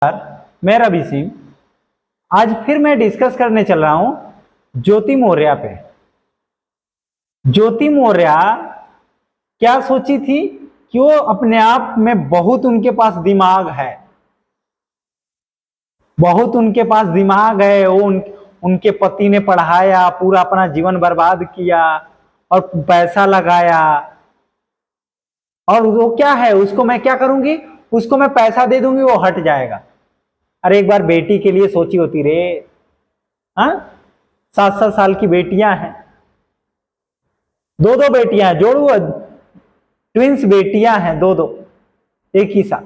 मैं रवि सिंह। आज फिर मैं डिस्कस करने चल रहा हूं ज्योति मौर्य पे। ज्योति मौर्य क्या सोची थी कि वो अपने आप में बहुत उनके पास दिमाग है, बहुत उनके पास दिमाग है। वो उनके पति ने पढ़ाया, पूरा अपना जीवन बर्बाद किया और पैसा लगाया, और वो क्या है, उसको मैं क्या करूंगी, उसको मैं पैसा दे दूंगी, वो हट जाएगा। अरे एक बार बेटी के लिए सोची होती रे। हाँ, 7-7 साल की बेटियां हैं, 2-2 बेटियां हैं, जोड़ू ट्विंस बेटियां हैं, 2-2 एक ही साथ।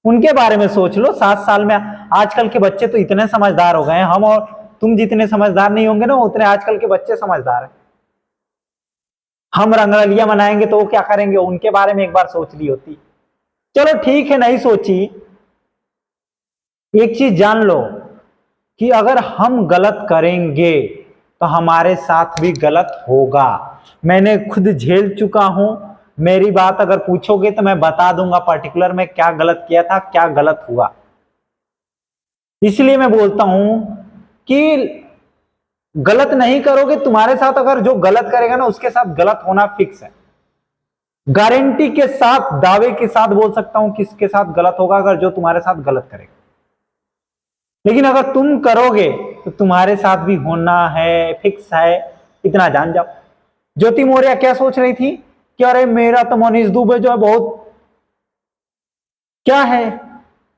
उनके बारे में सोच लो। 7 साल में आजकल के बच्चे तो इतने समझदार हो गए हैं। हम और तुम जितने समझदार नहीं होंगे ना, उतने आजकल के बच्चे समझदार हैं। हम रंगरलियां मनाएंगे तो वो क्या करेंगे, उनके बारे में एक बार सोच ली होती। चलो ठीक है, नहीं सोची। एक चीज जान लो कि अगर हम गलत करेंगे तो हमारे साथ भी गलत होगा। मैंने खुद झेल चुका हूं। मेरी बात अगर पूछोगे तो मैं बता दूंगा पर्टिकुलर में क्या गलत किया था, क्या गलत हुआ। इसलिए मैं बोलता हूं कि गलत नहीं करोगे। तुम्हारे साथ अगर जो गलत करेगा ना, उसके साथ गलत होना फिक्स है। गारंटी के साथ, दावे के साथ बोल सकता हूं किसके साथ गलत होगा, अगर जो तुम्हारे साथ गलत करेगा। लेकिन अगर तुम करोगे तो तुम्हारे साथ भी होना है, फिक्स है, इतना जान जाओ। ज्योति मौर्य क्या सोच रही थी कि अरे मेरा तो मनीष दुबे जो है बहुत क्या है,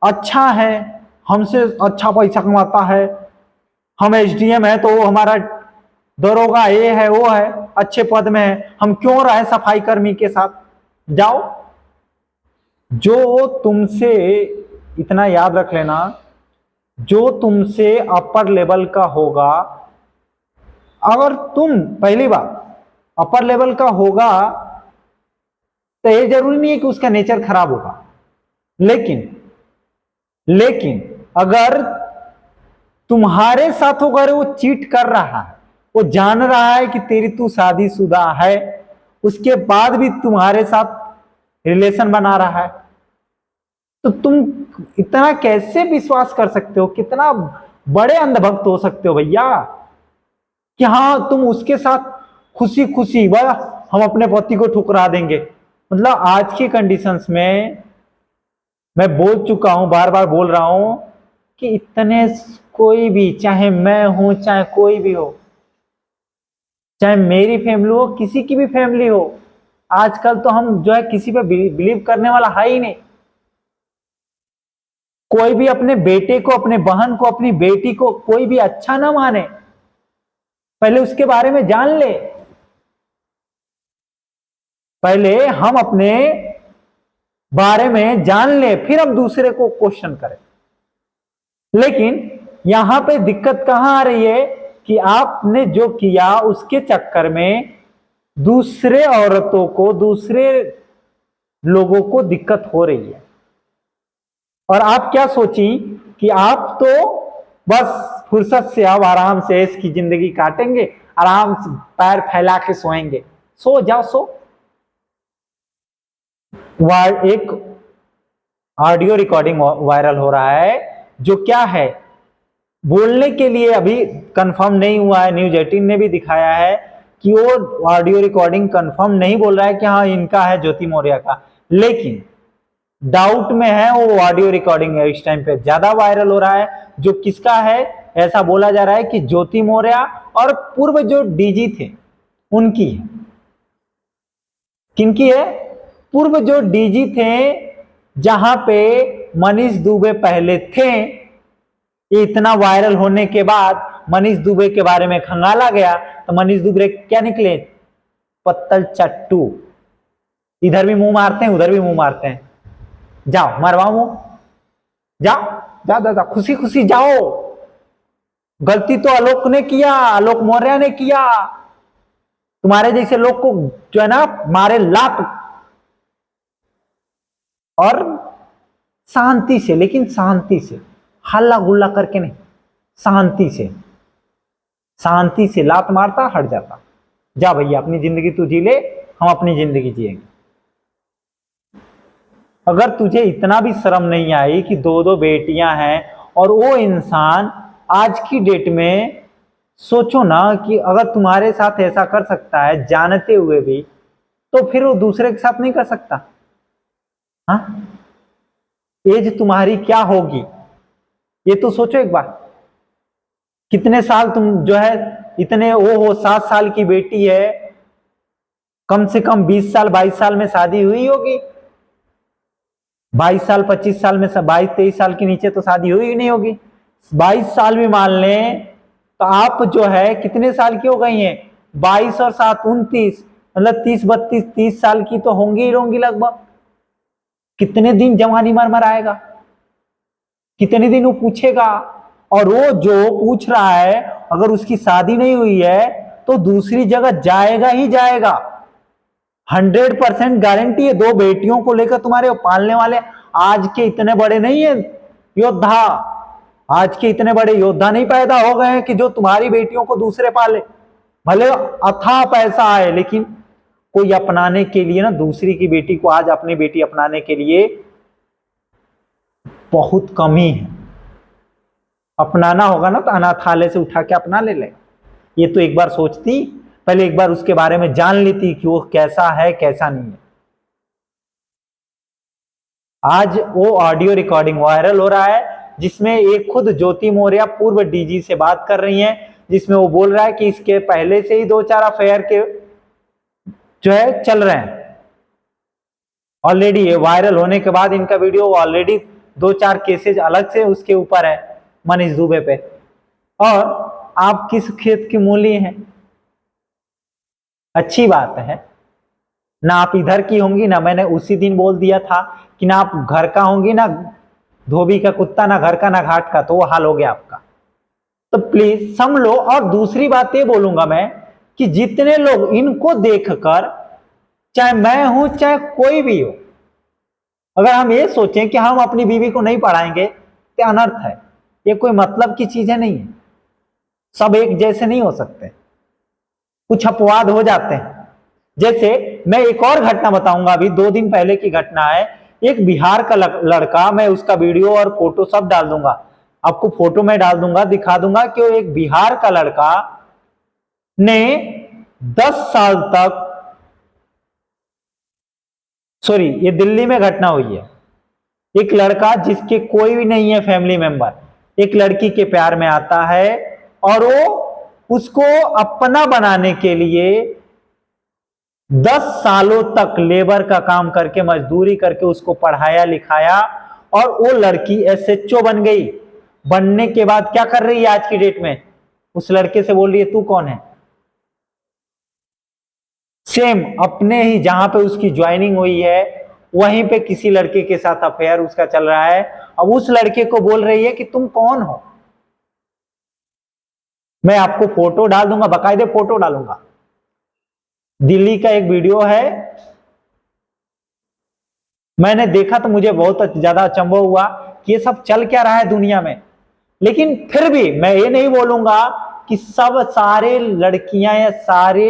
अच्छा है, हमसे अच्छा पैसा कमाता है, हम एसडीएम है तो हमारा दरोगा ये है वो है, अच्छे पद में है, हम क्यों रहे सफाई कर्मी के साथ। जाओ, जो तुमसे, इतना याद रख लेना, जो तुमसे अपर लेवल का होगा, अगर तुम, पहली बात, अपर लेवल का होगा तो ये जरूरी नहीं है कि उसका नेचर खराब होगा। लेकिन अगर तुम्हारे साथ अगर वो चीट कर रहा है, वो जान रहा है कि तेरी तू शादीशुदा है, उसके बाद भी तुम्हारे साथ रिलेशन बना रहा है, तो तुम इतना कैसे विश्वास कर सकते हो, कितना बड़े अंधभक्त हो सकते हो भैया, कि हाँ तुम उसके साथ खुशी खुशी वाह हम अपने पति को ठुकरा देंगे। मतलब आज की कंडीशंस में मैं बोल चुका हूं, बार बार बोल रहा हूं कि इतने, कोई भी, चाहे मैं हूं चाहे कोई भी हो, चाहे मेरी फैमिली हो, किसी की भी फैमिली हो, आजकल तो हम जो है किसी पे बिलीव करने वाला है ही नहीं। कोई भी अपने बेटे को, अपने बहन को, अपनी बेटी को कोई भी अच्छा ना माने, पहले उसके बारे में जान ले। पहले हम अपने बारे में जान ले, फिर हम दूसरे को क्वेश्चन करें। लेकिन यहां पे दिक्कत कहां आ रही है कि आपने जो किया उसके चक्कर में दूसरे औरतों को, दूसरे लोगों को दिक्कत हो रही है। और आप क्या सोची कि आप तो बस फुर्सत से अब आराम से इसकी जिंदगी काटेंगे, आराम से पैर फैला के सोएंगे। सो जाओ, सो। एक ऑडियो रिकॉर्डिंग वायरल हो रहा है, जो क्या है, बोलने के लिए अभी कंफर्म नहीं हुआ है। न्यूज 18 ने भी दिखाया है कि वो ऑडियो रिकॉर्डिंग कंफर्म नहीं बोल रहा है कि हाँ इनका है, ज्योति मौर्य का, लेकिन डाउट में है। वो ऑडियो रिकॉर्डिंग इस टाइम पे ज्यादा वायरल हो रहा है, जो किसका है, ऐसा बोला जा रहा है कि ज्योति मौर्य और पूर्व जो डीजी थे उनकी है। किनकी है? पूर्व जो डीजी थे, जहां पे मनीष दुबे पहले थे। ये इतना वायरल होने के बाद मनीष दुबे के बारे में खंगाला गया तो मनीष दुबे क्या निकले? पत्तल चट्टू। इधर भी मुंह मारते हैं, उधर भी मुंह मारते हैं। जाओ मरवाओ मुंह, जाओ जाओ जाओ, खुशी खुशी जाओ। गलती तो आलोक ने किया, आलोक मौर्य ने किया। तुम्हारे जैसे लोग को जो है ना मारे लात, और शांति से, लेकिन शांति से, हल्ला गुल्ला करके नहीं, शांति से, शांति से लात मारता, हट जाता। जा भैया अपनी जिंदगी तू जी ले, हम अपनी जिंदगी जिएंगे। अगर तुझे इतना भी शर्म नहीं आई कि दो दो बेटियां हैं, और वो इंसान आज की डेट में सोचो ना कि अगर तुम्हारे साथ ऐसा कर सकता है जानते हुए भी, तो फिर वो दूसरे के साथ नहीं कर सकता? हाँ, एज तुम्हारी क्या होगी ये तो सोचो एक बार। कितने साल तुम जो है इतने वो हो, 7 साल की बेटी है, कम से कम 20 साल 22 साल में शादी हुई होगी। 22 साल 25 साल में, 22 23 साल के नीचे तो शादी हुई ही नहीं होगी। 22 साल भी मान लें तो आप जो है कितने साल की हो गई हैं? 22 और 7 29, मतलब 30 32 30 साल की तो होंगी ही होंगी लगभग। कितने दिन जवानी मर आएगा, कितने दिन वो पूछेगा? और वो जो पूछ रहा है अगर उसकी शादी नहीं हुई है तो दूसरी जगह जाएगा ही जाएगा, 100% गारंटी है। दो बेटियों को लेकर तुम्हारे पालने वाले आज के इतने बड़े नहीं है योद्धा, आज के इतने बड़े योद्धा नहीं पैदा हो गए हैं कि जो तुम्हारी बेटियों को दूसरे पाले। भले अथाह पैसा है, लेकिन कोई अपनाने के लिए ना, दूसरी की बेटी को आज अपनी बेटी अपनाने के लिए बहुत कम ही है। अपनाना होगा ना तो अनाथालय से उठा के अपना ले। ये तो एक बार सोचती, पहले एक बार उसके बारे में जान लेती कि वो कैसा है कैसा नहीं है। आज वो ऑडियो रिकॉर्डिंग वायरल हो रहा है जिसमें एक खुद ज्योति मौर्य पूर्व डीजी से बात कर रही हैं, जिसमें वो बोल रहा है कि इसके पहले से ही 2-4 अफेयर के जो है चल रहे हैं ऑलरेडी। ये वायरल होने के बाद इनका वीडियो ऑलरेडी 2-4 केसेज अलग से उसके ऊपर है मनीष दुबे पे। और आप किस खेत की मूली हैं? अच्छी बात है ना, आप इधर की होंगी ना, मैंने उसी दिन बोल दिया था कि ना आप घर का होंगी ना धोबी का कुत्ता, ना घर का ना घाट का, तो वो हाल हो गया आपका। तो प्लीज सम लो। और दूसरी बात ये बोलूंगा मैं कि जितने लोग इनको देखकर, चाहे मैं हूं चाहे कोई भी हो, अगर हम ये सोचें कि हम अपनी बीवी को नहीं पढ़ाएंगे तो अनर्थ है। ये कोई मतलब की चीजें नहीं है, सब एक जैसे नहीं हो सकते, कुछ अपवाद हो जाते हैं। जैसे मैं एक और घटना बताऊंगा, अभी 2 दिन पहले की घटना है। एक बिहार का लड़का, मैं उसका वीडियो और फोटो सब डाल दूंगा, आपको फोटो में डाल दूंगा, दिखा दूंगा कि वो एक बिहार का लड़का ने 10 साल तक, सॉरी ये दिल्ली में घटना हुई है। एक लड़का जिसके कोई भी नहीं है फैमिली मेंबर, एक लड़की के प्यार में आता है और वो उसको अपना बनाने के लिए 10 सालों तक लेबर का काम करके, मजदूरी करके उसको पढ़ाया लिखाया, और वो लड़की एसएचओ बन गई। बनने के बाद क्या कर रही है आज की डेट में? उस लड़के से बोल रही है तू कौन है। सेम अपने ही जहां पे उसकी ज्वाइनिंग हुई है वहीं पे किसी लड़के के साथ अफेयर उसका चल रहा है। अब उस लड़के को बोल रही है कि तुम कौन हो। मैं आपको फोटो डाल दूंगा, बाकायदे फोटो डालूंगा। दिल्ली का एक वीडियो है, मैंने देखा तो मुझे बहुत ज्यादा अचंभव हुआ कि ये सब चल क्या रहा है दुनिया में। लेकिन फिर भी मैं ये नहीं बोलूंगा कि सब सारे लड़कियां या सारे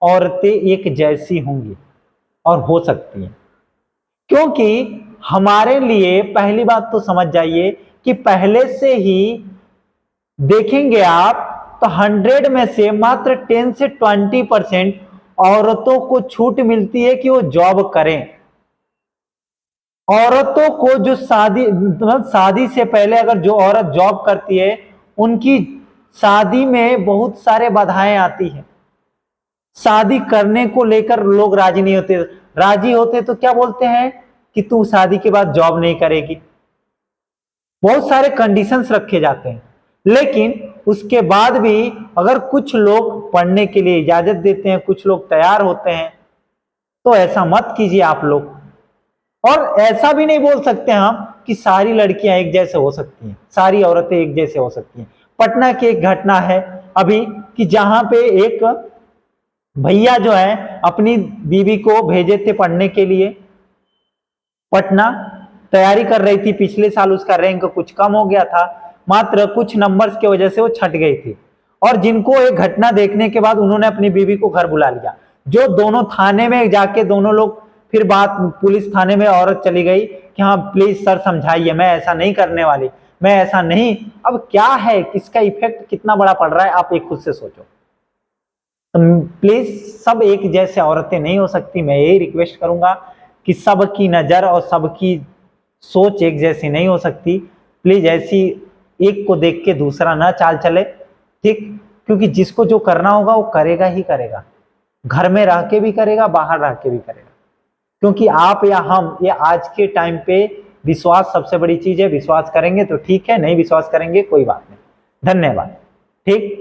औरतें एक जैसी होंगी, और हो सकती हैं। क्योंकि हमारे लिए पहली बात तो समझ जाइए कि पहले से ही देखेंगे आप तो 100 में से मात्र 10 से 20% औरतों को छूट मिलती है कि वो जॉब करें। औरतों को जो शादी से पहले अगर जो औरत जॉब करती है उनकी शादी में बहुत सारे बाधाएं आती हैं। शादी करने को लेकर लोग राजी नहीं होते, राजी होते तो क्या बोलते हैं कि तू शादी के बाद जॉब नहीं करेगी। बहुत सारे कंडीशंस रखे जाते हैं, लेकिन उसके बाद भी अगर कुछ लोग पढ़ने के लिए इजाजत देते हैं, कुछ लोग तैयार होते हैं, तो ऐसा मत कीजिए आप लोग। और ऐसा भी नहीं बोल सकते हम कि सारी लड़कियां एक जैसे हो सकती हैं, सारी औरतें एक जैसे हो सकती हैं। पटना की एक घटना है अभी कि जहां पे एक भैया जो है अपनी बीवी को भेजे थे पढ़ने के लिए, पटना तैयारी कर रही थी। पिछले साल उसका रैंक कुछ कम हो गया था, मात्र कुछ नंबर्स की वजह से वो छट गई थी। और जिनको एक घटना देखने के बाद उन्होंने अपनी बीवी को घर बुला लिया, जो दोनों थाने में जाके दोनों लोग फिर बात पुलिस थाने में औरत चली गई कि हाँ प्लीज सर समझाइए, मैं ऐसा नहीं करने वाली, मैं ऐसा नहीं। अब क्या है, किसका इफेक्ट कितना बड़ा पड़ रहा है, आप एक खुद से सोचो। तो प्लीज, सब एक जैसे औरतें नहीं हो सकती। मैं यही रिक्वेस्ट करूंगा कि सबकी नजर और सबकी सोच एक जैसी नहीं हो सकती। प्लीज ऐसी एक को देख के दूसरा ना चाल चले, ठीक? क्योंकि जिसको जो करना होगा वो करेगा ही करेगा, घर में रह के भी करेगा, बाहर रह के भी करेगा। क्योंकि आप या हम, ये आज के टाइम पे विश्वास सबसे बड़ी चीज है। विश्वास करेंगे तो ठीक है, नहीं विश्वास करेंगे कोई बात नहीं। धन्यवाद। ठीक।